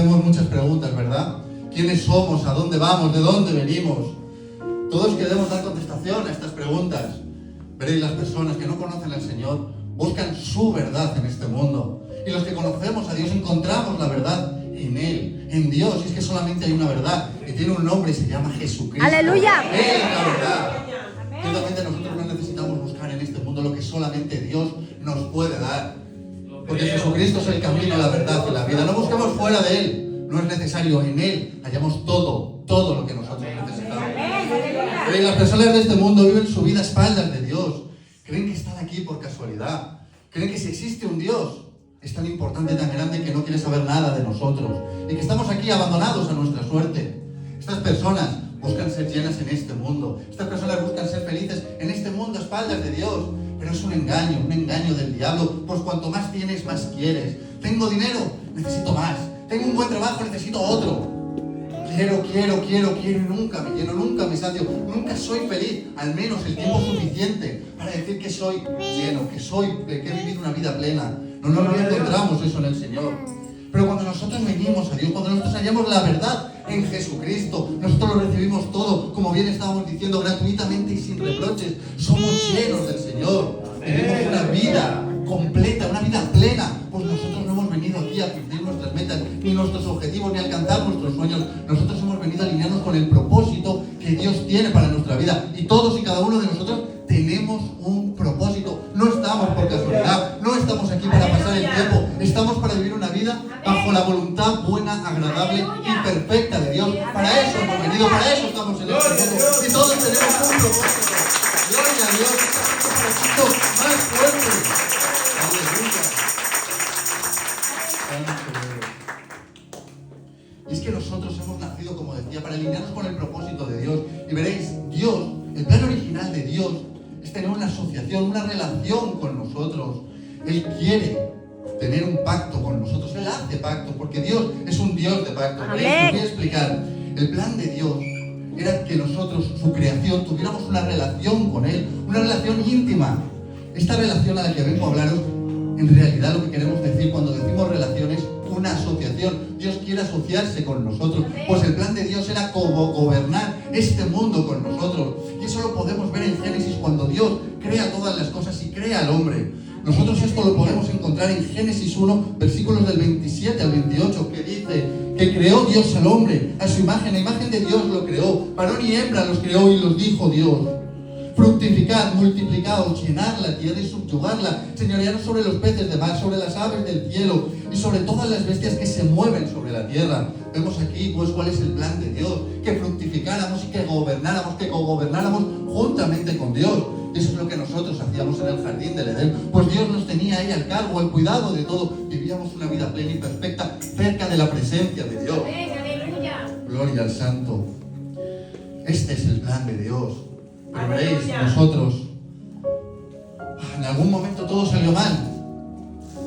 hacemos muchas preguntas, ¿verdad? ¿Quiénes somos? ¿A dónde vamos? ¿De dónde venimos? Todos queremos dar contestación a estas preguntas. Veréis, las personas que no conocen al Señor buscan su verdad en este mundo. Y los que conocemos a Dios encontramos la verdad en Él, en Dios. Y es que solamente hay una verdad y tiene un nombre y se llama Jesucristo. ¡Aleluya! Él es la verdad. Ciertamente nosotros no necesitamos buscar en este mundo lo que solamente Dios nos puede dar. Porque Jesucristo es el camino, la verdad y la vida. No busquemos fuera de Él. No es necesario. En Él hallamos todo lo que nosotros necesitamos. Pero las personas de este mundo viven su vida a espaldas de Dios. Creen que están aquí por casualidad. Creen que si existe un Dios es tan importante, tan grande, que no quiere saber nada de nosotros. Y que estamos aquí abandonados a nuestra suerte. Estas personas buscan ser llenas en este mundo. Estas personas buscan ser felices en este mundo a espaldas de Dios. Pero es un engaño del diablo. Pues cuanto más tienes, más quieres. Tengo dinero, necesito más. Tengo un buen trabajo, necesito otro. Quiero y nunca me lleno, nunca me sacio, nunca soy feliz, al menos el tiempo suficiente para decir que soy lleno, que he vivido una vida plena. No encontramos eso en el Señor. Pero cuando nosotros venimos a Dios, cuando nosotros hallamos la verdad en Jesucristo, nosotros lo recibimos todo, como bien estábamos diciendo, gratuitamente y sin reproches. Somos llenos del Señor. Vivimos una vida completa, una vida plena. Pues nosotros no hemos venido aquí a cumplir nuestras metas, ni nuestros objetivos, ni a alcanzar nuestros sueños. Nosotros hemos venido a alinearnos con el propósito que Dios tiene para nuestra vida. Y todos y cada uno de nosotros tenemos un propósito. No estamos por casualidad, no estamos aquí para pasar el tiempo. Estamos para vivir una vida bajo la voluntad buena, agradable y perfecta de Dios. Para eso hemos venido, para eso estamos en este mundo. Y todos tenemos un propósito. Gloria a Dios, un propósito más fuerte. Aleluya. Y es que nosotros hemos nacido, como decía, para alinearnos con el propósito de Dios. Y veréis, Dios, el plan original de Dios es tener una asociación, una relación con nosotros. Él quiere tener un pacto con nosotros. Él hace pacto, porque Dios es un Dios de pacto. Veréis, os voy a explicar. El plan de Dios era que nosotros, su creación, tuviéramos una relación con Él, una relación íntima. Esta relación a la que vengo a hablaros, en realidad lo que queremos decir cuando decimos relación es una asociación. Dios quiere asociarse con nosotros. Pues el plan de Dios era gobernar este mundo con nosotros. Y eso lo podemos ver en Génesis, cuando Dios crea todas las cosas y crea al hombre. Nosotros esto lo podemos encontrar en Génesis 1, versículos del 27 al 28, que dice que creó Dios al hombre a su imagen. La imagen de Dios lo creó. Varón y hembra los creó y los dijo Dios: fructificad, multiplicaos, llenad la tierra y subyugadla, señorearos sobre los peces de mar, sobre las aves del cielo y sobre todas las bestias que se mueven sobre la tierra. Vemos aquí pues cuál es el plan de Dios: que fructificáramos y que gobernáramos juntamente con Dios. Y eso es lo que nosotros hacíamos en el jardín del Edén. Pues Dios nos tenía ahí al cargo, al cuidado de todo. Vivíamos una vida plena y perfecta cerca de la presencia de Dios. Gloria al Santo. Este es el plan de Dios. Pero veréis, nosotros, en algún momento todo salió mal.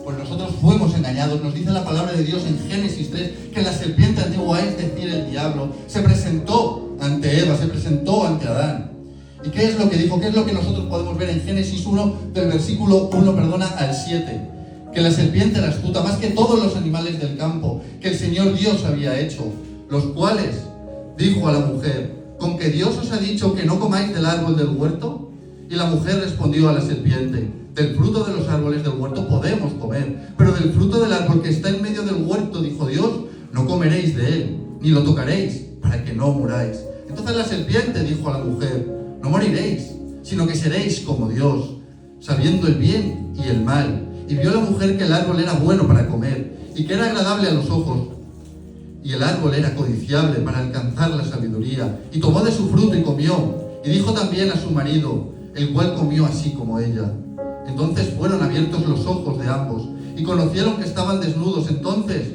Pues nosotros fuimos engañados. Nos dice la palabra de Dios en Génesis 3 que la serpiente antigua, es decir, el diablo, se presentó ante Eva, se presentó ante Adán. ¿Y qué es lo que dijo? ¿Qué es lo que nosotros podemos ver en Génesis 1, del versículo 1, al 7? Que la serpiente era astuta más que todos los animales del campo que el Señor Dios había hecho, los cuales dijo a la mujer: ¿con que Dios os ha dicho que no comáis del árbol del huerto? Y la mujer respondió a la serpiente: del fruto de los árboles del huerto podemos comer, pero del fruto del árbol que está en medio del huerto, dijo Dios, no comeréis de él, ni lo tocaréis, para que no muráis. Entonces la serpiente dijo a la mujer: no moriréis, sino que seréis como Dios, sabiendo el bien y el mal. Y vio la mujer que el árbol era bueno para comer, y que era agradable a los ojos, y el árbol era codiciable para alcanzar la sabiduría, y tomó de su fruto y comió, y dijo también a su marido, el cual comió así como ella. Entonces fueron abiertos los ojos de ambos, y conocieron que estaban desnudos. Entonces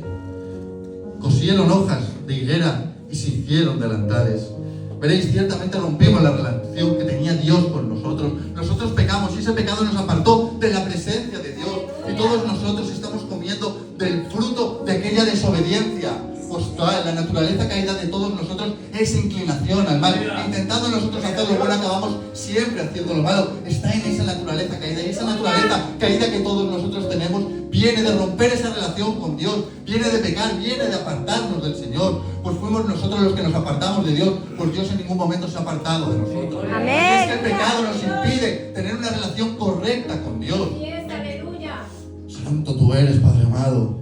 cosieron hojas de higuera y se hicieron delantales. Veréis, ciertamente rompimos la relación que tenía Dios con nosotros. Nosotros pecamos y ese pecado nos apartó de la presencia de Dios. Y todos nosotros estamos comiendo del fruto de aquella desobediencia. pues toda la naturaleza caída de todos nosotros es inclinación al mal. Intentando nosotros hacer lo bueno, acabamos siempre haciendo lo malo. Está en esa naturaleza caída. Y esa naturaleza caída que todos nosotros tenemos viene de romper esa relación con Dios, viene de pecar, viene de apartarnos del Señor. Pues fuimos nosotros los que nos apartamos de Dios, pues Dios en ningún momento se ha apartado de nosotros. Amén. Es que el pecado nos impide tener una relación correcta con Dios. Santo tú eres, Padre amado.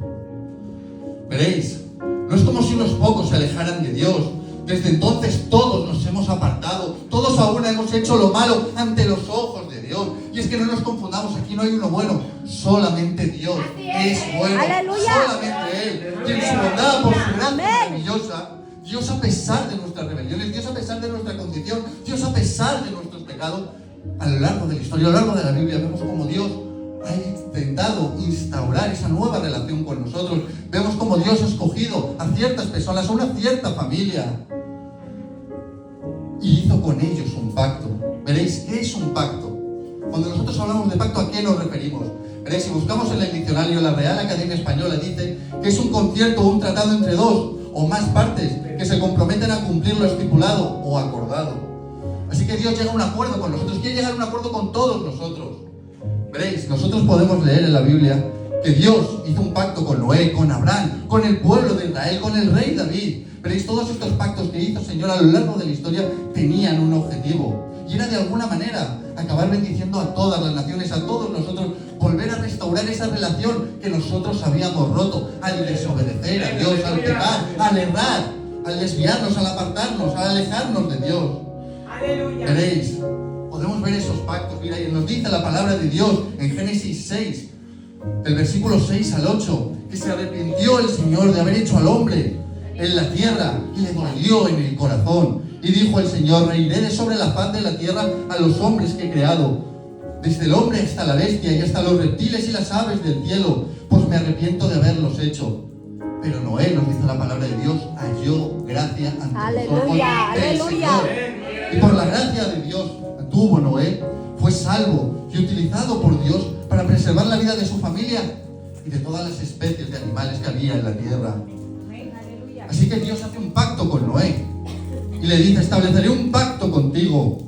Veréis, no es como si unos pocos se alejaran de Dios. Desde entonces todos nos hemos apartado, todos aún hemos hecho lo malo ante los ojos de Dios. Y es que no nos confundamos, aquí no hay uno bueno, solamente Dios es bueno. ¡Aleluya! Solamente Él. Y en su bondad, por su gracia maravillosa, Dios a pesar de nuestras rebeliones, Dios a pesar de nuestra condición, Dios a pesar de nuestros pecados, a lo largo de la historia, a lo largo de la Biblia, vemos como Dios ha intentado instaurar esa nueva relación con nosotros. Vemos como Dios ha escogido a ciertas personas, a una cierta familia, y hizo con ellos un pacto. Veréis, ¿qué es un pacto? Cuando nosotros hablamos de pacto, ¿a qué nos referimos? Veréis, si buscamos en el diccionario, la Real Academia Española dice que es un concierto o un tratado entre dos o más partes que se comprometen a cumplir lo estipulado o acordado. Así que Dios llega a un acuerdo con nosotros, quiere llegar a un acuerdo con todos nosotros. Veréis, nosotros podemos leer en la Biblia que Dios hizo un pacto con Noé, con Abraham, con el pueblo de Israel, con el rey David. Veréis, todos estos pactos que hizo el Señor a lo largo de la historia tenían un objetivo. Y era de alguna manera acabar bendiciendo a todas las naciones, a todos nosotros, volver a restaurar esa relación que nosotros habíamos roto al desobedecer a Dios, al pecar, al errar, al desviarnos, al apartarnos, al alejarnos de Dios. Aleluya. Veréis, podemos ver esos pactos. Mira, y nos dice la palabra de Dios en Génesis 6, del versículo 6 al 8, que se arrepintió el Señor de haber hecho al hombre en la tierra y le dolió en el corazón. Y dijo el Señor: reiré de sobre la faz de la tierra a los hombres que he creado, desde el hombre hasta la bestia y hasta los reptiles y las aves del cielo, pues me arrepiento de haberlos hecho. Pero Noé, nos dice la palabra de Dios, halló gracia ante los ojos del Señor. Y por la gracia de Dios tuvo Noé, fue salvo y utilizado por Dios para preservar la vida de su familia y de todas las especies de animales que había en la tierra. Así que Dios hace un pacto con Noé y le dice: estableceré un pacto contigo,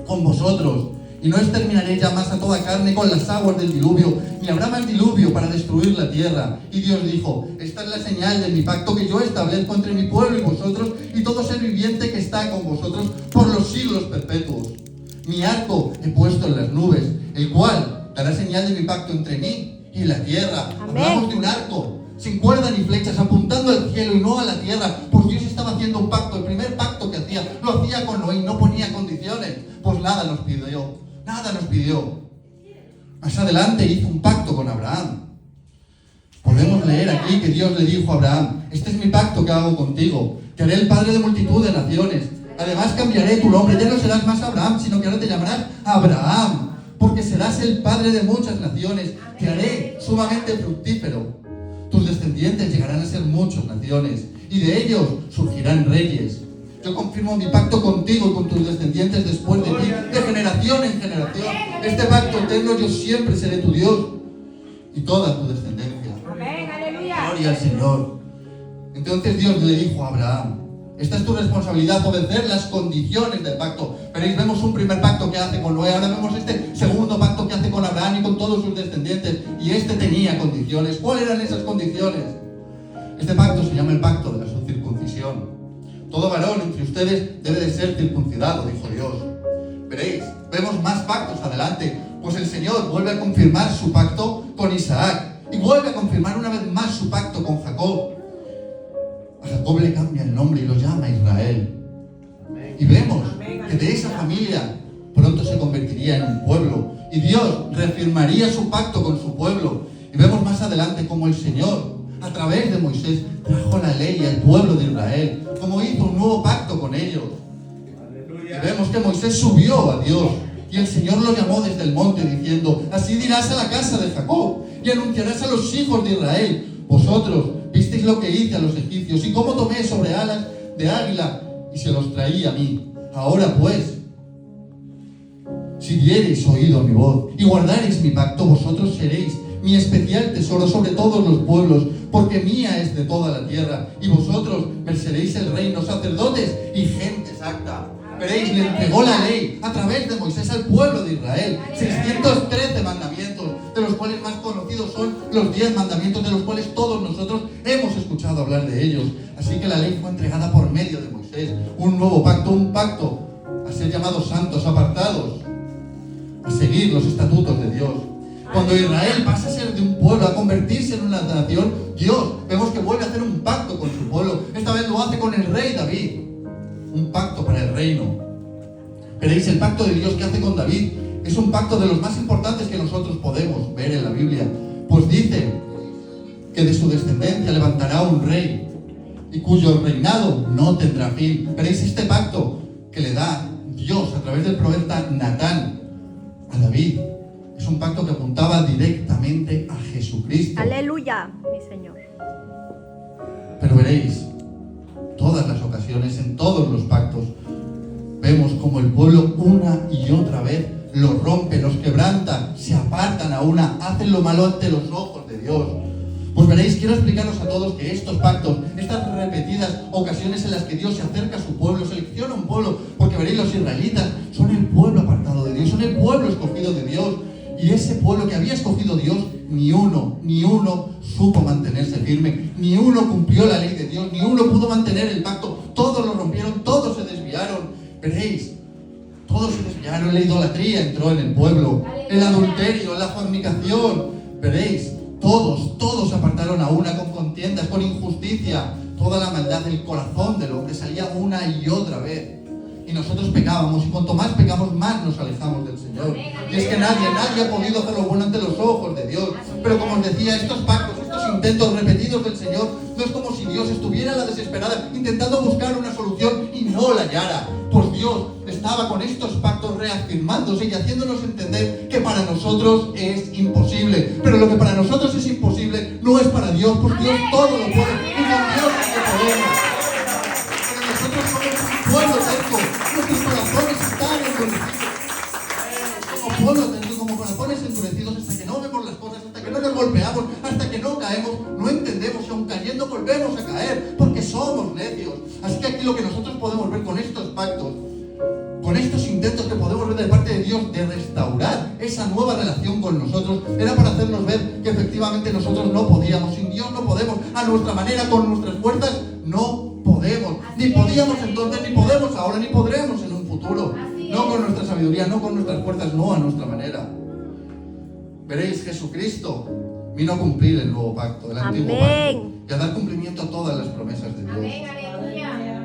con vosotros, y no exterminaré ya más a toda carne con las aguas del diluvio, ni habrá más diluvio para destruir la tierra. Y Dios dijo: esta es la señal de mi pacto que yo establezco entre mi pueblo y vosotros y todo ser viviente que está con vosotros por los siglos perpetuos. Mi arco he puesto en las nubes, el cual dará señal de mi pacto entre mí y la tierra. Amén. Hablamos de un arco sin cuerda ni flechas, apuntando al cielo y no a la tierra, pues Dios estaba haciendo un pacto. El primer pacto que hacía, lo hacía con Noé y no ponía condiciones, pues nada nos pidió. Más adelante hizo un pacto con Abraham. Podemos leer aquí que Dios le dijo a Abraham: este es mi pacto que hago contigo, te haré el padre de multitud de naciones. Además cambiaré tu nombre, ya no serás más Abraham, sino que ahora te llamarás Abraham, porque serás el padre de muchas naciones. Te haré sumamente fructífero. Tus descendientes llegarán a ser muchas naciones, y de ellos surgirán reyes. Yo confirmo mi pacto contigo y con tus descendientes después de ti, de generación en generación. Este pacto eterno, yo siempre seré tu Dios y toda tu descendencia. Amén, aleluya. Gloria al Señor. Entonces Dios le dijo a Abraham: esta es tu responsabilidad, obedecer las condiciones del pacto. Veréis, vemos un primer pacto que hace con Noé, ahora vemos este segundo pacto que hace con Abraham y con todos sus descendientes. Y este tenía condiciones. ¿Cuáles eran esas condiciones? Este pacto se llama el pacto de la circuncisión. Todo varón entre ustedes debe de ser circuncidado, dijo Dios. Veréis, vemos más pactos adelante, pues el Señor vuelve a confirmar su pacto con Isaac y vuelve a confirmar una vez más su pacto con Jacob. A Jacob le cambia el nombre y lo llama Israel. Y vemos que de esa familia pronto se convertiría en un pueblo y Dios reafirmaría su pacto con su pueblo. Y vemos más adelante cómo el Señor, a través de Moisés, trajo la ley al pueblo de Israel, como hizo un nuevo pacto con ellos. Y vemos que Moisés subió a Dios y el Señor lo llamó desde el monte diciendo: así dirás a la casa de Jacob y anunciarás a los hijos de Israel: vosotros visteis lo que hice a los egipcios y cómo tomé sobre alas de águila y se los traí a mí. Ahora pues, si diereis oído a mi voz y guardareis mi pacto, vosotros seréis mi especial tesoro sobre todos los pueblos, porque mía es de toda la tierra, y vosotros me seréis el reino, sacerdotes y gente santa. Veréis, le entregó la ley a través de Moisés al pueblo de Israel, 613 mandamientos, de los cuales más conocidos son los 10 mandamientos, de los cuales todos nosotros hemos escuchado hablar de ellos. Así que la ley fue entregada por medio de Moisés, un nuevo pacto, un pacto a ser llamados santos, apartados, a seguir los estatutos de Dios. Cuando Israel pasa a ser de un pueblo a convertirse en una nación, Dios vemos que vuelve a hacer un pacto con su pueblo. Esta vez lo hace con el rey David, un pacto para el reino. Veréis, el pacto de Dios que hace con David es un pacto de los más importantes que nosotros podemos ver en la Biblia, pues dice que de su descendencia levantará un rey y cuyo reinado no tendrá fin. Veréis, este pacto que le da Dios a través del profeta Natán a David es un pacto que apuntaba directamente a Jesucristo. Aleluya, mi Señor. Pero veréis, todas las ocasiones, en todos los pactos, vemos como el pueblo una y otra vez los rompe, los quebranta, se apartan a una, hacen lo malo ante los ojos de Dios. Pues veréis, quiero explicaros a todos que estos pactos, estas repetidas ocasiones en las que Dios se acerca a su pueblo, selecciona un pueblo, porque veréis, los israelitas son el pueblo apartado de Dios, son el pueblo escogido de Dios. Y ese pueblo que había escogido Dios, ni uno supo mantenerse firme, ni uno cumplió la ley de Dios, ni uno pudo mantener el pacto. Todos lo rompieron, todos se desviaron. Veréis, todos se desviaron. La idolatría entró en el pueblo, el adulterio, la fornicación. Veréis, todos se apartaron a una, con contiendas, con injusticia. Toda la maldad del corazón del hombre salía una y otra vez. Y nosotros pecábamos, y cuanto más pecamos, más nos alejamos del Señor. Y es que nadie ha podido hacer lo bueno ante los ojos de Dios. Pero como os decía, estos pactos, estos intentos repetidos del Señor, no es como si Dios estuviera a la desesperada intentando buscar una solución y no la hallara. Pues Dios estaba con estos pactos reafirmándose y haciéndonos entender que para nosotros es imposible. Pero lo que para nosotros es imposible no es para Dios, pues Dios todo lo puede. Y con Dios sí que podemos. Pero nosotros somos un pueblo terco, nuestros corazones están endurecidos. Como pueblo terco, como corazones endurecidos, hasta que no vemos las cosas, hasta que no nos golpeamos, hasta que no caemos, no entendemos y aun cayendo volvemos a caer, porque somos necios. Así que aquí lo que nosotros podemos ver con estos pactos, con estos intentos que podemos ver de parte de Dios de restaurar esa nueva relación con nosotros, era para hacernos ver que efectivamente nosotros no podíamos, sin Dios no podemos, a nuestra manera, con nuestras fuerzas, no podemos, ni podíamos entonces, ni podemos ahora, ni podremos en un futuro, no con nuestra sabiduría, no con nuestras fuerzas, no a nuestra manera. Veréis, Jesucristo vino a cumplir el nuevo pacto, el antiguo pacto, y a dar cumplimiento a todas las promesas de Dios.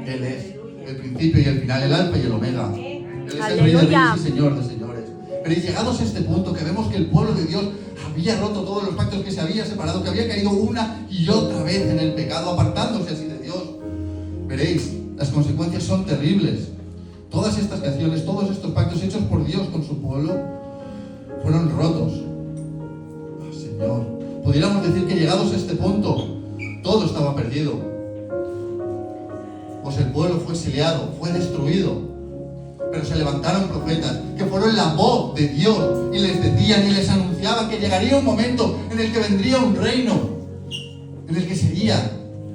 Él es el principio y el final, el alfa y el omega. Él es el Rey de Reyes y Señor de señores. Pero llegados a este punto, que vemos que el pueblo de Dios había roto todos los pactos, que se había separado, que había caído una y otra vez en el pecado, apartándose así de Dios. Veréis, las consecuencias son terribles. Todas estas canciones, todos estos pactos hechos por Dios con su pueblo, fueron rotos. Oh, Señor, pudiéramos decir que llegados a este punto, todo estaba perdido. Pues el pueblo fue exiliado, fue destruido. Pero se levantaron profetas que fueron la voz de Dios y les decían y les anunciaban que llegaría un momento en el que vendría un reino, en el que serían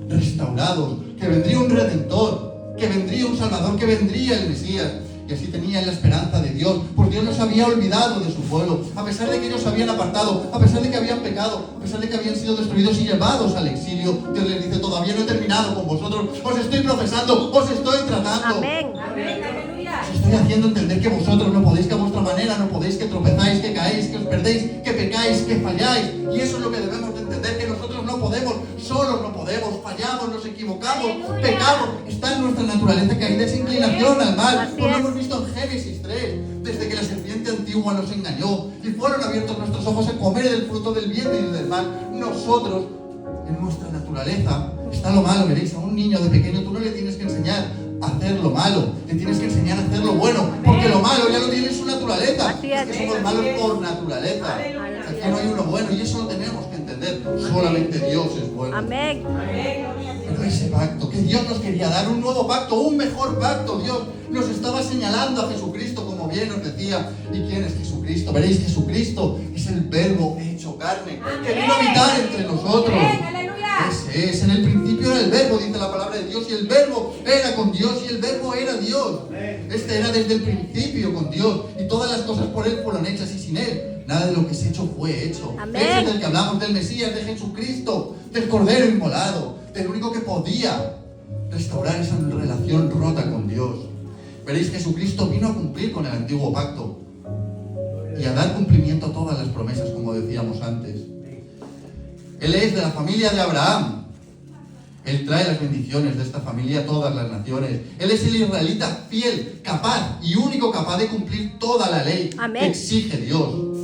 restaurados, que vendría un redentor, que vendría un salvador, que vendría el Mesías. Y así tenían la esperanza de Dios, pues Dios no se había olvidado de su pueblo, a pesar de que ellos se habían apartado, a pesar de que habían pecado, a pesar de que habían sido destruidos y llevados al exilio. Dios les dice: todavía no he terminado con vosotros, os estoy profesando, os estoy tratando. Amén. Os estoy haciendo entender que vosotros no podéis, que a vuestra manera no podéis, que tropezáis, que caéis, que os perdéis, que pecáis, que falláis. Y eso es lo que debemos de entender, que nosotros no podemos, solos no podemos, fallamos, nos equivocamos, pecamos. Está en nuestra naturaleza caída esa inclinación al mal. Como hemos visto en Génesis 3, desde que la serpiente antigua nos engañó y fueron abiertos nuestros ojos a comer del fruto del bien y del mal. Nosotros, en nuestra naturaleza, está lo malo. Veréis, a un niño de pequeño tú no le tienes que enseñar a hacer lo malo, le tienes que enseñar a hacer lo bueno, porque lo malo ya lo tiene en su naturaleza. Es que somos malos por naturaleza. Aquí no hay uno bueno y eso lo tenemos que entender. Solamente Dios es bueno. Amén. Pero ese pacto que Dios nos quería dar, un nuevo pacto, un mejor pacto, Dios nos estaba señalando a Jesucristo como como bien nos decía. ¿Y quién es Jesucristo? Veréis, Jesucristo es el Verbo hecho carne, que vino a habitar entre nosotros. Ese es, en el principio era el Verbo, dice la palabra de Dios, y el Verbo era con Dios, y el Verbo era Dios. Este era desde el principio con Dios, y todas las cosas por Él fueron hechas, y sin Él nada de lo que es hecho fue hecho. Ese es del que hablamos, del Mesías, de Jesucristo, del Cordero inmolado, del único que podía restaurar esa relación rota con Dios. Veréis, Jesucristo vino a cumplir con el antiguo pacto y a dar cumplimiento a todas las promesas, como decíamos antes. Él es de la familia de Abraham. Él trae las bendiciones de esta familia a todas las naciones. Él es el israelita fiel, capaz y único capaz de cumplir toda la ley que exige Dios.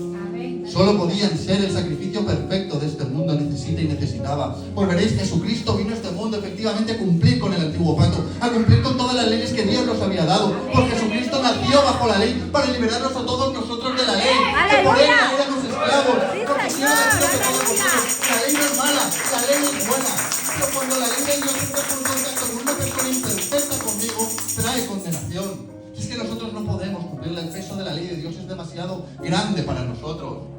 Solo podían ser el sacrificio perfecto de este mundo necesita y necesitaba. Pues veréis, Jesucristo vino a este mundo efectivamente a cumplir con el antiguo pacto, a cumplir con todas las leyes que Dios nos había dado. Porque Jesucristo nació bajo la ley para liberarnos a todos nosotros de la ley. Que por Él no éramos esclavos. Porque si no la ley no es mala, la ley es buena. Pero cuando la ley de Dios está en contacto con una persona imperfecta conmigo, trae condenación. Y es que nosotros no podemos cumplir el peso de la ley de Dios, es demasiado grande para nosotros.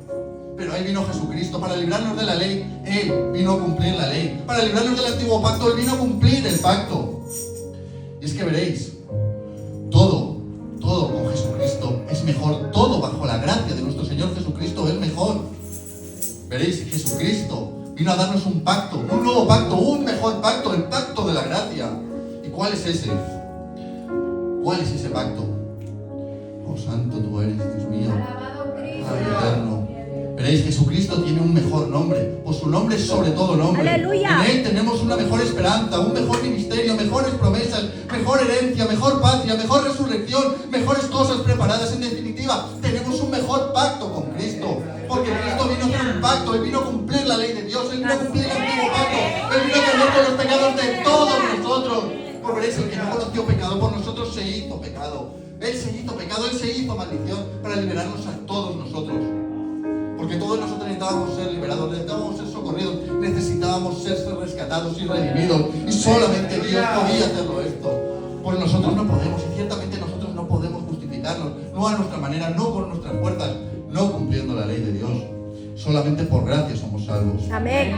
Pero ahí vino Jesucristo para librarnos de la ley. Él vino a cumplir la ley. Para librarnos del antiguo pacto, Él vino a cumplir el pacto. Y es que veréis, todo con Jesucristo es mejor. Todo bajo la gracia de nuestro Señor Jesucristo es mejor. Veréis, Jesucristo vino a darnos un pacto, un nuevo pacto, un mejor pacto, el pacto de la gracia. ¿Y cuál es ese? ¿Cuál es ese pacto? Oh, santo tú eres, Dios mío. Padre eterno. Veréis, Jesucristo tiene un mejor nombre, pues su nombre es sobre todo nombre. ¡Aleluya! En Él tenemos una mejor esperanza, un mejor ministerio, mejores promesas, mejor herencia, mejor patria, mejor resurrección, mejores cosas preparadas. En definitiva, tenemos un mejor pacto con Cristo. Porque Cristo vino a hacer un pacto, Él vino a cumplir la ley de Dios, Él vino a cumplir el antiguo pacto, Él vino a cargar con los pecados de todos nosotros. Pues veréis, el que no conoció pecado por nosotros se hizo pecado. Él se hizo pecado, Él se hizo maldición para liberarnos a todos nosotros. Porque todos nosotros necesitábamos ser liberados, necesitábamos ser socorridos, necesitábamos ser rescatados y redimidos. Y solamente Dios podía hacerlo esto. Pues nosotros no podemos, y ciertamente nosotros no podemos justificarnos, no a nuestra manera, no con nuestras fuerzas, no cumpliendo la ley de Dios. Solamente por gracia somos salvos. Amén.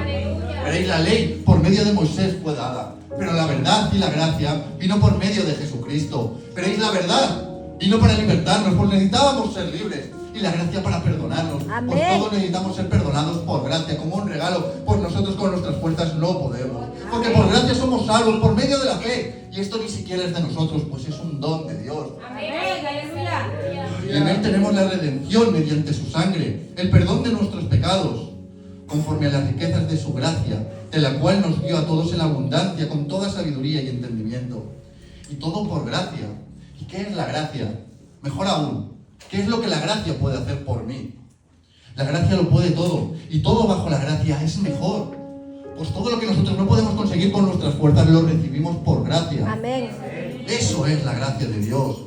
Veréis, la ley por medio de Moisés fue dada, pero la verdad y la gracia vino por medio de Jesucristo. Veréis, la verdad vino para libertarnos, pues necesitábamos ser libres. Y la gracia para perdonarnos. Amén. Pues todos necesitamos ser perdonados por gracia, como un regalo. Pues nosotros con nuestras fuerzas no podemos. Porque por gracia somos salvos, por medio de la fe. Y esto ni siquiera es de nosotros, pues es un don de Dios. Amén. Aleluya. Y en Él tenemos la redención mediante su sangre, el perdón de nuestros pecados, conforme a las riquezas de su gracia, de la cual nos dio a todos en abundancia, con toda sabiduría y entendimiento. Y todo por gracia. ¿Y qué es la gracia? Mejor aún, ¿qué es lo que la gracia puede hacer por mí? La gracia lo puede todo, y todo bajo la gracia es mejor. Pues todo lo que nosotros no podemos conseguir con nuestras fuerzas lo recibimos por gracia. Amén. Eso es la gracia de Dios.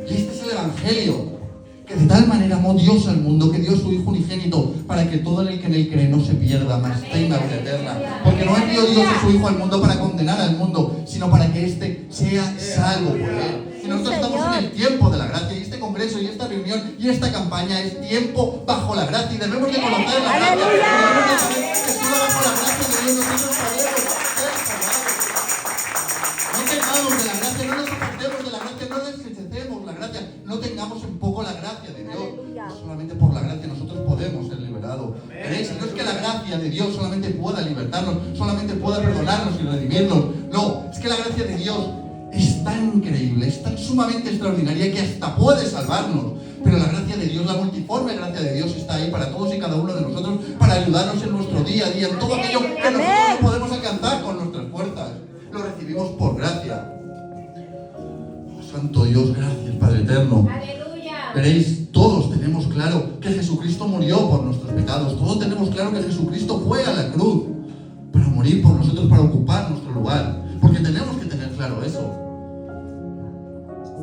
Y este es el Evangelio, que de tal manera amó Dios al mundo, que dio su Hijo unigénito, para que todo el que en él cree no se pierda, mas tenga vida eterna. Porque no envió Dios a su Hijo al mundo para condenar al mundo, sino para que éste sea salvo por él. Y nosotros estamos en el tiempo de la gracia, y este congreso, y esta reunión, y esta campaña es tiempo bajo la gracia, y debemos de conocer la gracia. Debemos de saber que solo bajo la gracia de Dios nosotros podemos ser salvados. No tengamos de la gracia, no nos apartemos de la gracia, no desechemos la gracia, no tengamos en poco la gracia de Dios. Solamente por la gracia nosotros podemos ser liberados. ¿Veréis? No es que la gracia de Dios solamente pueda libertarnos, solamente pueda perdonarnos y redimirnos. No, es que la gracia de Dios es tan increíble, es tan sumamente extraordinaria que hasta puede salvarnos. Pero la gracia de Dios, la multiforme gracia de Dios está ahí para todos y cada uno de nosotros, para ayudarnos en nuestro día a día, en todo aquello que nosotros no podemos alcanzar con nuestras fuerzas. Lo recibimos por gracia. Oh, Santo Dios, gracias, Padre eterno. Aleluya. Veréis, todos tenemos claro que Jesucristo murió por nuestros pecados. Todos tenemos claro que Jesucristo fue a la cruz para morir por nosotros, para ocupar nuestro lugar. Porque tenemos que tener claro eso.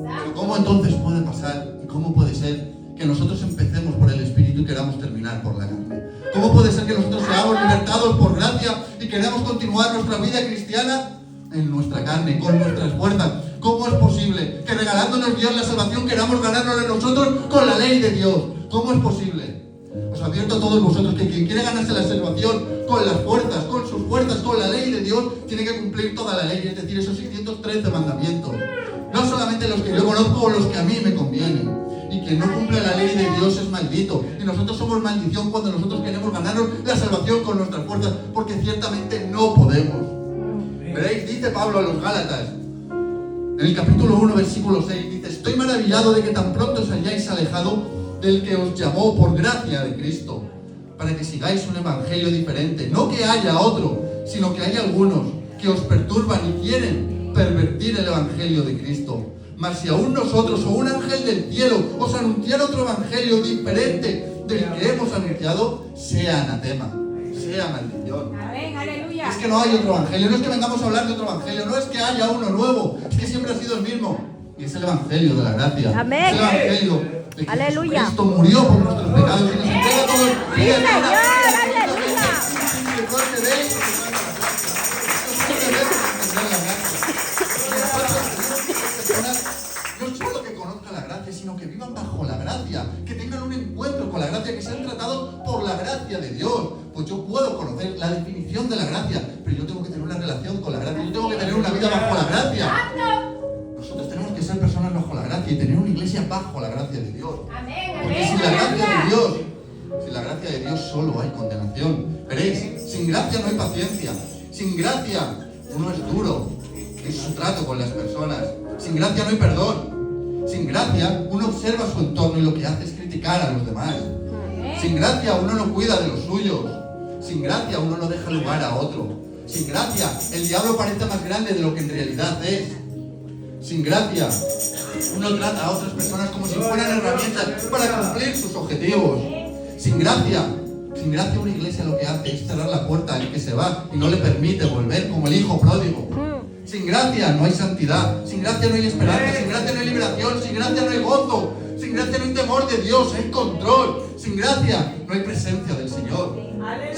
Pero ¿cómo entonces puede pasar y cómo puede ser que nosotros empecemos por el Espíritu y queramos terminar por la carne? ¿Cómo puede ser que nosotros seamos libertados por gracia y queramos continuar nuestra vida cristiana en nuestra carne, con nuestras fuerzas? ¿Cómo es posible que regalándonos Dios la salvación queramos ganárnosla nosotros con la ley de Dios? ¿Cómo es posible? Os advierto a todos vosotros que quien quiere ganarse la salvación con las fuerzas, con sus fuerzas, con la ley de Dios, tiene que cumplir toda la ley, es decir, esos 613 mandamientos. No solamente los que yo conozco o los que a mí me convienen. Y quien no cumple la ley de Dios es maldito. Y nosotros somos maldición cuando nosotros queremos ganarnos la salvación con nuestras fuerzas, porque ciertamente no podemos. Veréis, dice Pablo a los Gálatas, en el capítulo 1, versículo 6, dice: estoy maravillado de que tan pronto os hayáis alejado del que os llamó por gracia de Cristo, para que sigáis un evangelio diferente. No que haya otro, sino que hay algunos que os perturban y quieren pervertir el evangelio de Cristo. Mas si aún nosotros o un ángel del cielo os anunciara otro evangelio diferente del que hemos anunciado, sea anatema, sea maldición. Amén, aleluya. Es que no hay otro evangelio, no es que vengamos a hablar de otro evangelio, no es que haya uno nuevo, es que siempre ha sido el mismo. Y es el evangelio de la gracia. Amén. Es el evangelio de que Aleluya. Jesucristo murió por nuestros pecados y nos entrega todo el Sí, Señor, aleluya. No solo que conozcan la gracia, sino que vivan bajo la gracia, que tengan un encuentro con la gracia, que sean tratados por la gracia de Dios. Pues yo puedo conocer la definición de la gracia, pero yo tengo que tener una relación con la gracia, yo tengo que tener una vida bajo la gracia. Nosotros tenemos que ser personas bajo la gracia y tener una iglesia bajo la gracia de Dios. Amén, Porque amén, sin la gracia de aleluya. Dios, sin la gracia de Dios solo hay condenación. Veréis, sin gracia no hay paciencia. Sin gracia uno es duro en su trato con las personas. Sin gracia no hay perdón. Sin gracia uno observa su entorno y lo que hace es criticar a los demás. Sin gracia uno no cuida de los suyos. Sin gracia uno no deja lugar a otro. Sin gracia el diablo parece más grande de lo que en realidad es. Sin gracia uno trata a otras personas como si fueran herramientas para cumplir sus objetivos. Sin gracia una iglesia lo que hace es cerrar la puerta al que se va y no le permite volver, como el hijo pródigo. Sin gracia no hay santidad, sin gracia no hay esperanza, sin gracia no hay liberación, sin gracia no hay gozo, sin gracia no hay temor de Dios, hay control. Sin gracia no hay presencia del Señor.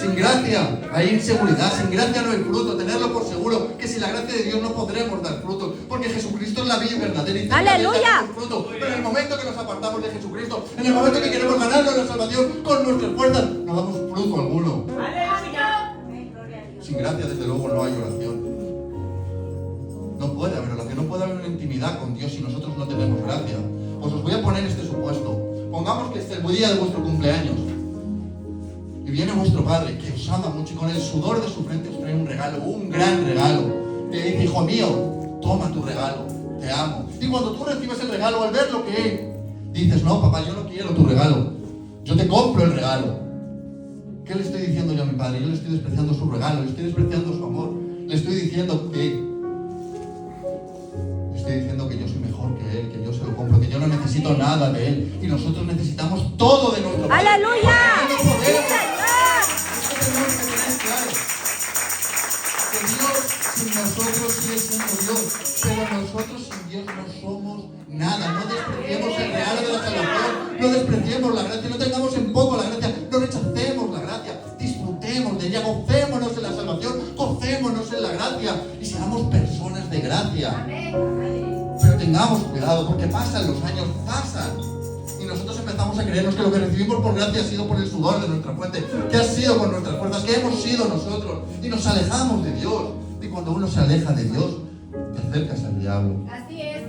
Sin gracia hay inseguridad, sin gracia no hay fruto. Tenerlo por seguro que sin la gracia de Dios no podremos dar fruto, porque Jesucristo es la vida verdadera y ¡Aleluya! fruto. Pero en el momento que nos apartamos de Jesucristo, en el momento que queremos ganarnos la salvación con nuestras fuerzas, no damos fruto alguno. Sin gracia desde luego no hay oración. No puede haber oración, no puede haber una intimidad con Dios si nosotros no tenemos gracia. Pues os voy a poner este supuesto. Pongamos que es el día de vuestro cumpleaños y viene vuestro padre, que os ama mucho, y con el sudor de su frente os trae un regalo, un gran regalo. Te dice: hijo mío, toma tu regalo, te amo. Y cuando tú recibes el regalo, al ver lo que es, dices: no, papá, yo no quiero tu regalo, yo te compro el regalo. ¿Qué le estoy diciendo yo a mi padre? Yo le estoy despreciando su regalo, le estoy despreciando su amor, le estoy diciendo que yo soy mejor que él, que yo se lo compro, que yo no necesito nada de él, y nosotros necesitamos todo de nuestro padre. ¡Aleluya! Porque no ¡Sí, podemos. Señor! Esto tenemos que tener claro. Que Dios sin nosotros sigue siendo Dios, pero nosotros sin Dios no somos nada. No despreciemos el regalo de la salvación, no despreciemos la gracia, no tengamos en poco la gracia, no rechacemos la gracia, disfrutemos de ella, gocémonos en la salvación, gocémonos en la gracia y seamos personas de gracia. Pero tengamos cuidado, porque pasan los años, pasan. Y nosotros empezamos a creernos que lo que recibimos por gracia ha sido por el sudor de nuestra fuente, que ha sido con nuestras fuerzas, que hemos sido nosotros. Y nos alejamos de Dios. Y cuando uno se aleja de Dios, te acercas al diablo. Así es.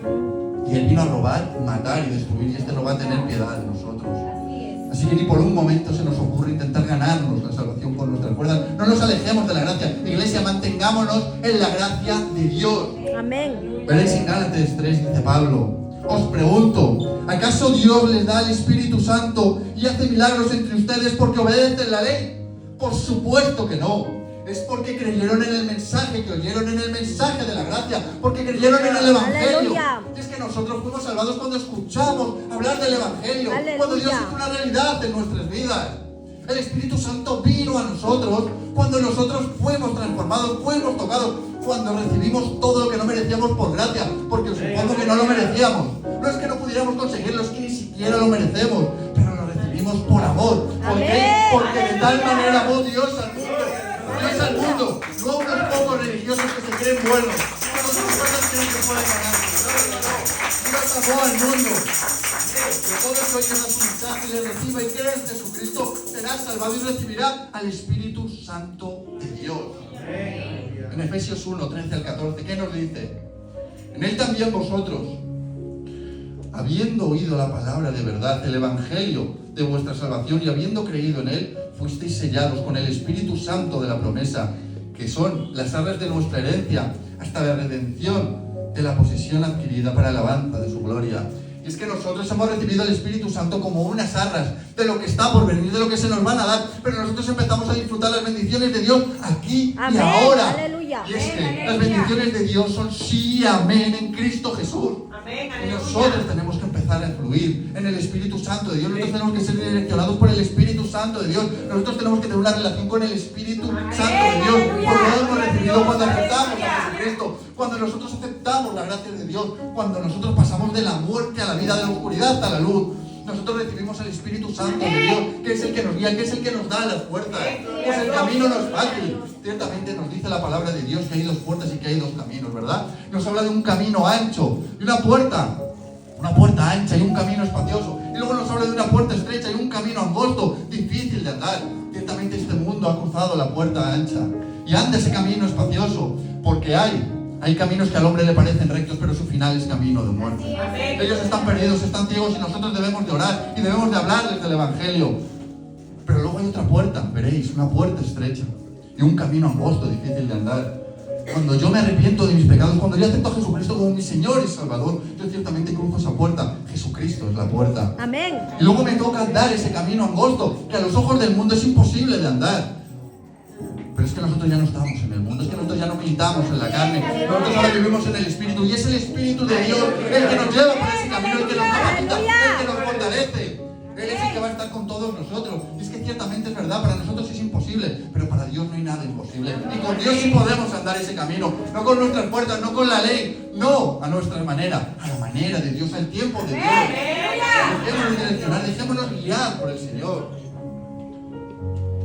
Y él vino a robar, matar y destruir. Y este no va a tener piedad de nosotros. Así es. Así que ni por un momento se nos ocurre intentar ganarnos la salvación con nuestras fuerzas. No nos alejemos de la gracia. Iglesia, mantengámonos en la gracia de Dios. Amén. Veréis en Gálatas 3, dice Pablo: os pregunto, ¿acaso Dios les da el Espíritu Santo y hace milagros entre ustedes porque obedecen la ley? Por supuesto que no. Es porque creyeron en el mensaje, que oyeron en el mensaje de la gracia, porque creyeron en el Evangelio. Aleluya. Es que nosotros fuimos salvados cuando escuchamos hablar del Evangelio, Aleluya. cuando Dios hizo una realidad en nuestras vidas. El Espíritu Santo vino a nosotros cuando nosotros fuimos transformados, fuimos tocados, cuando recibimos todo lo que no merecíamos por gracia, porque supongo que no lo merecíamos. No es que no pudiéramos conseguirlo, es que ni siquiera lo merecemos, pero lo recibimos por amor. ¿Por qué? Amén. Porque de tal manera amó Dios al mundo. Dios al mundo, no a unos pocos religiosos que se creen buenos, que con sus fuerzas creen que pueden ganar. Dios amó al mundo. Que todo el que oiga su mensaje y le reciba y crea en Jesucristo será salvado y recibirá al Espíritu Santo de Dios. En Efesios 1, 13 al 14, ¿qué nos dice? En él también vosotros, habiendo oído la palabra de verdad, el evangelio de vuestra salvación, y habiendo creído en él, fuisteis sellados con el Espíritu Santo de la promesa, que son las arras de nuestra herencia, hasta la redención de la posesión adquirida para alabanza de su gloria. Y es que nosotros hemos recibido el Espíritu Santo como unas arras de lo que está por venir, de lo que se nos van a dar, pero nosotros empezamos a disfrutar las bendiciones de Dios aquí y Amén, ahora. aleluya. Y es que Amén, las aleluya. bendiciones de Dios son sí, amén, en Cristo Jesús. Amén, Y aleluya. nosotros tenemos que empezar a fluir en el Espíritu Santo de Dios. Nosotros tenemos que ser direccionados por el Espíritu Santo de Dios. Nosotros tenemos que tener una relación con el Espíritu Santo de Dios. aleluya. Porque lo hemos recibido cuando Aleluya. aceptamos a Jesucristo, cuando nosotros aceptamos la gracia de Dios, cuando nosotros pasamos de la muerte a la vida, de la oscuridad a la luz. Nosotros recibimos el Espíritu Santo de Dios, que es el que nos guía, que es el que nos da las fuerzas. Pues el camino no es fácil. Ciertamente nos dice la palabra de Dios que hay dos puertas y que hay dos caminos, ¿verdad? Nos habla de un camino ancho y una puerta ancha y un camino espacioso. Y luego nos habla de una puerta estrecha y un camino angosto, difícil de andar. Ciertamente este mundo ha cruzado la puerta ancha y anda ese camino espacioso, porque hay caminos que al hombre le parecen rectos, pero su final es camino de muerte. Amén. Ellos están perdidos, están ciegos y nosotros debemos de orar y debemos de hablarles del Evangelio. Pero luego hay otra puerta, veréis, una puerta estrecha y un camino angosto, difícil de andar. Cuando yo me arrepiento de mis pecados, cuando yo acepto a Jesucristo como mi Señor y Salvador, yo ciertamente cruzo esa puerta. Jesucristo es la puerta. Amén. Y luego me toca andar ese camino angosto, que a los ojos del mundo es imposible de andar. Pero es que nosotros ya no estamos en el mundo, es que nosotros ya no militamos en la carne, nosotros ahora vivimos en el Espíritu, y es el Espíritu de Dios el que nos lleva por ese camino, el que nos capacita, el que nos fortalece. Él es el que va a estar con todos nosotros. Y es que ciertamente es verdad, para nosotros es imposible, pero para Dios no hay nada imposible. Y con Dios sí podemos andar ese camino, no con nuestras fuerzas, no con la ley, no a nuestra manera, a la manera de Dios, al tiempo de Dios. Dejémonos direccionar, dejémonos guiar por el Señor.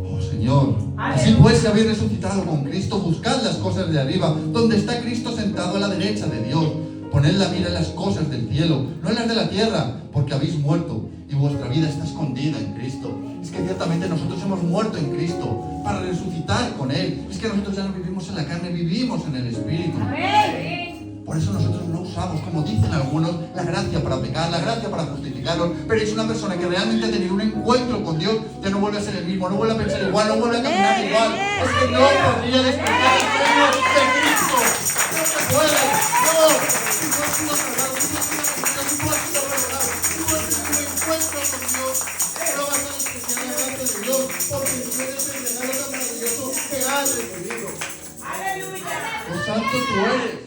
Oh Señor, así pues, si habéis resucitado con Cristo, buscad las cosas de arriba, donde está Cristo sentado a la derecha de Dios. Poned la mira en las cosas del cielo, no en las de la tierra, porque habéis muerto y vuestra vida está escondida en Cristo. Es que ciertamente nosotros hemos muerto en Cristo para resucitar con Él. Es que nosotros ya no vivimos en la carne, vivimos en el Espíritu. Por eso nosotros no usamos, como dicen algunos, la gracia para pecar, la gracia para justificarnos. Pero es una persona que realmente ha tenido un encuentro con Dios, ya no vuelve a ser el mismo, no vuelve a pensar igual, no vuelve a caminar igual. Es que no podría despreciar el premio de Cristo. No se puede, no. Si tú has sido salvado, si tú has sido resucitado, si tú has sido perdonado, si tú has tenido un encuentro con Dios, no vas a despreciar la gracia de Dios, porque tú eres el regalo tan maravilloso que has recibido. Por santo tú eres.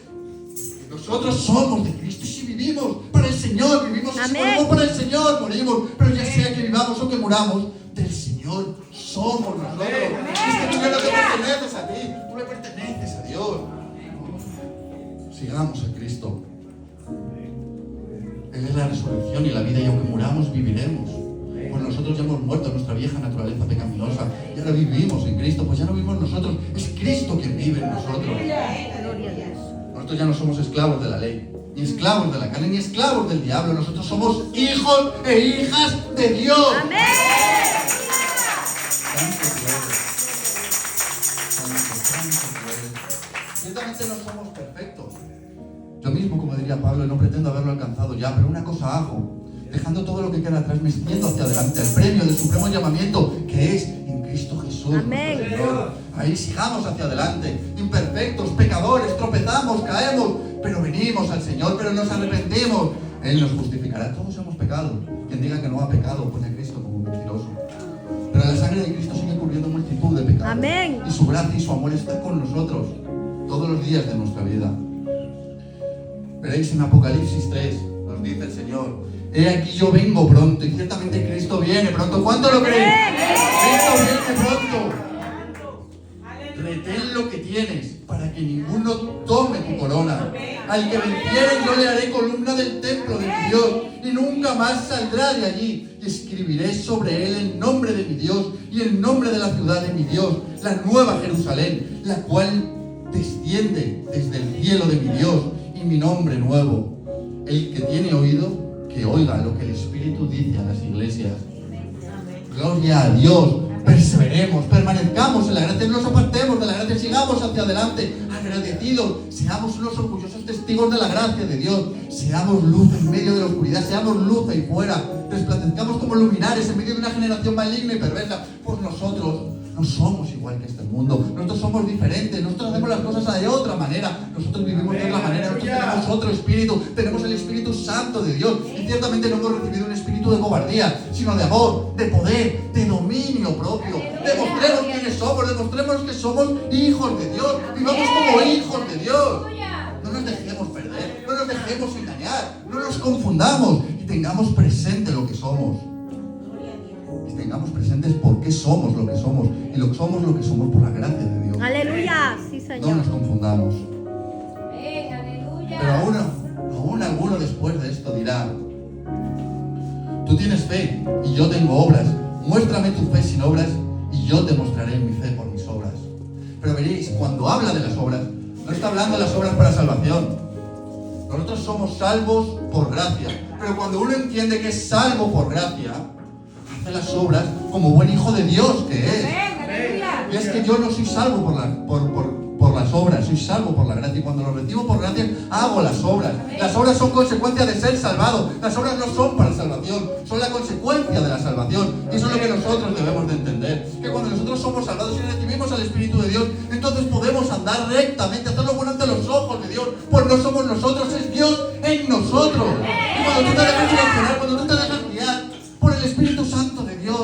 Nosotros somos de Cristo y si vivimos para el Señor, vivimos. Y si Amén. morimos para el Señor, morimos. Pero ya sea que vivamos o que muramos, del Señor somos nosotros. Es que tú ya no te perteneces a ti, tú le perteneces a Dios. Sigamos a Cristo. Él es la resurrección y la vida, y aunque muramos, viviremos. Pues nosotros ya hemos muerto nuestra vieja naturaleza pecaminosa y ahora vivimos en Cristo. Pues ya no vivimos nosotros, es Cristo quien vive en nosotros. Gloria a Dios. Nosotros ya no somos esclavos de la ley, ni esclavos de la carne, ni esclavos del diablo. Nosotros somos hijos e hijas de Dios. Amén. Santo tú eres. Santo tú eres. Ciertamente no somos perfectos. Yo mismo, como diría Pablo, no pretendo haberlo alcanzado ya, pero una cosa hago. Dejando todo lo que queda atrás, me extiendo hacia adelante, al premio del supremo llamamiento, que es en Cristo Jesús. Amén. Nuestro Señor. Ahí sigamos hacia adelante, imperfectos, pecadores, tropezamos, caemos, pero venimos al Señor, pero nos arrepentimos. Él nos justificará. Todos hemos pecado. Quien diga que no ha pecado, pone a Cristo como un mentiroso. Pero la sangre de Cristo sigue cubriendo multitud de pecados. Amén. Y su gracia y su amor está con nosotros todos los días de nuestra vida. Veréis en Apocalipsis 3, nos dice el Señor: he aquí yo vengo pronto, y ciertamente Cristo viene pronto. ¿Cuánto lo creen? Cristo viene pronto. Retén lo que tienes para que ninguno tome tu corona. Al que venciere yo le haré columna del templo de mi Dios y nunca más saldrá de allí. Y escribiré sobre él el nombre de mi Dios y el nombre de la ciudad de mi Dios, la nueva Jerusalén, la cual desciende desde el cielo de mi Dios, y mi nombre nuevo. El que tiene oído, que oiga lo que el Espíritu dice a las iglesias. Gloria a Dios. Perseveremos, permanezcamos en la gracia, no nos apartemos de la gracia, sigamos hacia adelante, agradecidos, seamos unos orgullosos testigos de la gracia de Dios, seamos luz en medio de la oscuridad, seamos luz ahí fuera, resplandezcamos como luminares en medio de una generación maligna y perversa, pues nosotros no somos igual que este mundo, nosotros somos diferentes, nosotros hacemos las cosas de otra manera, nosotros vivimos de otra manera, nosotros tenemos otro espíritu, tenemos el Espíritu Santo de Dios y ciertamente no hemos recibido un espíritu de cobardía, sino de amor, de poder, de dominio propio. Demostremos quiénes somos, demostremos que somos hijos de Dios, vivamos como hijos de Dios. No nos dejemos perder, no nos dejemos engañar, no nos confundamos y tengamos presente lo que somos. Y tengamos presentes por qué somos lo que somos y lo que somos por la gracia de Dios. Aleluya. Sí, No Señor. nos confundamos. Amén, aleluya. Pero aún alguno después de esto dirá: tú tienes fe y yo tengo obras. Muéstrame tu fe sin obras y yo te mostraré mi fe por mis obras. Pero veréis, cuando habla de las obras, no está hablando de las obras para salvación. Nosotros somos salvos por gracia. Pero cuando uno entiende que es salvo por gracia, hace las obras como buen hijo de Dios que es. Amén, aleluya. Y es que yo no soy salvo por las obras, soy salvo por la gracia. Y cuando lo recibo por gracia, hago las obras. Las obras son consecuencia de ser salvado. Las obras no son para salvación, son la consecuencia de la salvación. Y eso es lo que nosotros debemos de entender. Que cuando nosotros somos salvados y recibimos al Espíritu de Dios, entonces podemos andar rectamente, hacer lo bueno ante los ojos de Dios. Pues no somos nosotros, es Dios en nosotros. Y cuando tú te dejas direccionar, cuando tú te dejas guiar por el Espíritu Santo de Dios,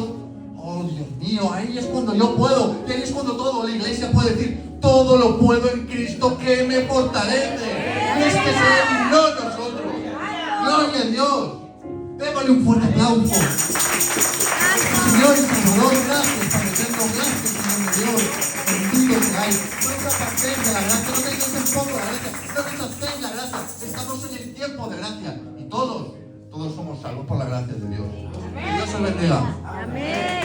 oh Dios mío, ahí es cuando yo puedo, y ahí es cuando toda la iglesia puede decir: todo lo puedo en Cristo que me fortalece. Y es que es Él, no nosotros. Gloria a Dios. Démosle un fuerte aplauso. Señor y Salvador, gracias, Padre eterno, gracias, Señor de Dios. Bendito seáis. No os apartéis de la gracia, no tengáis en poco la gracia, no rechacéis la gracia. Estamos en el tiempo de gracia y todos somos salvos por la gracia de Dios. Que Dios os bendiga. Amén.